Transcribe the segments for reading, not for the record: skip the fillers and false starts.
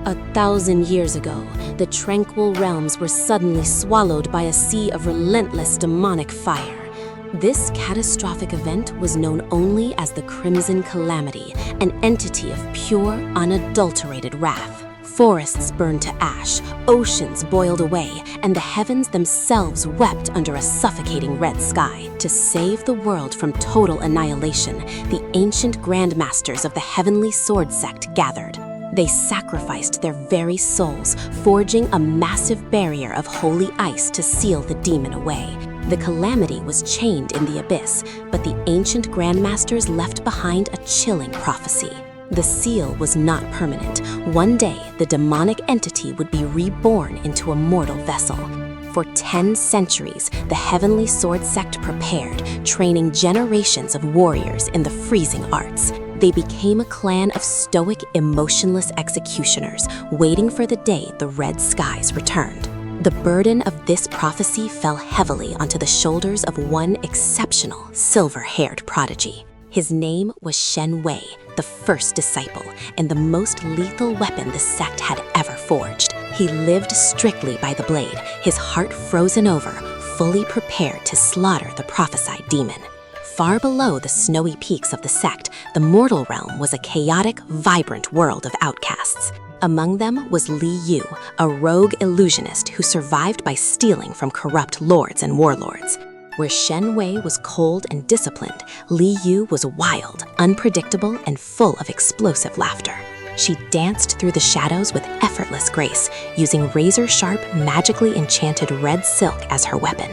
1,000 years ago, the tranquil realms were suddenly swallowed by a sea of relentless demonic fire. This catastrophic event was known only as the Crimson Calamity, an entity of pure, unadulterated wrath. Forests burned to ash, oceans boiled away, and the heavens themselves wept under a suffocating red sky. To save the world from total annihilation, the ancient grandmasters of the Heavenly Sword Sect gathered. They sacrificed their very souls, forging a massive barrier of holy ice to seal the demon away. The calamity was chained in the abyss, but the ancient grandmasters left behind a chilling prophecy. The seal was not permanent. One day, the demonic entity would be reborn into a mortal vessel. For 10 centuries, the Heavenly Sword Sect prepared, training generations of warriors in the freezing arts. They became a clan of stoic, emotionless executioners, waiting for the day the red skies returned. The burden of this prophecy fell heavily onto the shoulders of one exceptional, silver-haired prodigy. His name was Shen Wei, the first disciple, and the most lethal weapon the sect had ever forged. He lived strictly by the blade, his heart frozen over, fully prepared to slaughter the prophesied demon. Far below the snowy peaks of the sect, the mortal realm was a chaotic, vibrant world of outcasts. Among them was Li Yu, a rogue illusionist who survived by stealing from corrupt lords and warlords. Where Shen Wei was cold and disciplined, Li Yu was wild, unpredictable, and full of explosive laughter. She danced through the shadows with effortless grace, using razor-sharp, magically enchanted red silk as her weapon.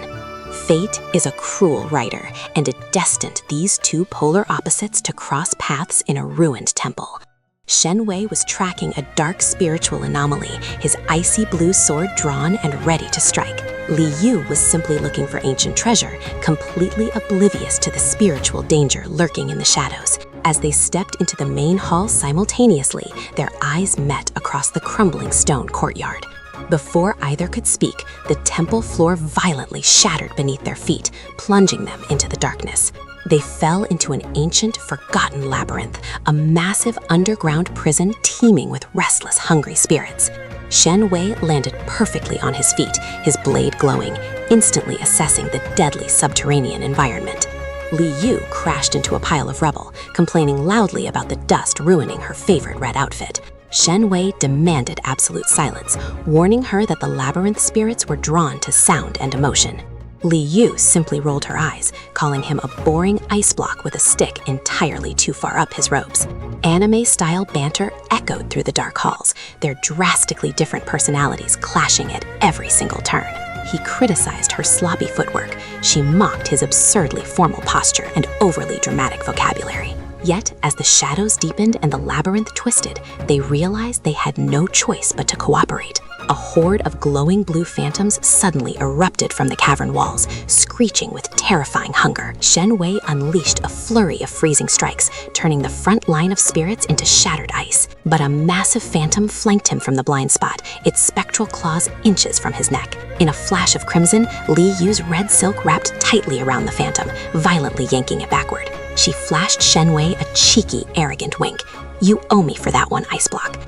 Fate is a cruel writer, and it destined these two polar opposites to cross paths in a ruined temple. Shen Wei was tracking a dark spiritual anomaly, his icy blue sword drawn and ready to strike. Li Yu was simply looking for ancient treasure, completely oblivious to the spiritual danger lurking in the shadows. As they stepped into the main hall simultaneously, their eyes met across the crumbling stone courtyard. Before either could speak, the temple floor violently shattered beneath their feet, plunging them into the darkness. They fell into an ancient, forgotten labyrinth, a massive underground prison teeming with restless, hungry spirits. Shen Wei landed perfectly on his feet, his blade glowing, instantly assessing the deadly subterranean environment. Li Yu crashed into a pile of rubble, complaining loudly about the dust ruining her favorite red outfit. Shen Wei demanded absolute silence, warning her that the labyrinth spirits were drawn to sound and emotion. Li Yu simply rolled her eyes, calling him a boring ice block with a stick entirely too far up his robes. Anime-style banter echoed through the dark halls, their drastically different personalities clashing at every single turn. He criticized her sloppy footwork. She mocked his absurdly formal posture and overly dramatic vocabulary. Yet, as the shadows deepened and the labyrinth twisted, they realized they had no choice but to cooperate. A horde of glowing blue phantoms suddenly erupted from the cavern walls, screeching with terrifying hunger. Shen Wei unleashed a flurry of freezing strikes, turning the front line of spirits into shattered ice. But a massive phantom flanked him from the blind spot, its spectral claws inches from his neck. In a flash of crimson, Li Yu's red silk wrapped tightly around the phantom, violently yanking it backward. She flashed Shen Wei a cheeky, arrogant wink. "You owe me for that one, Ice Block."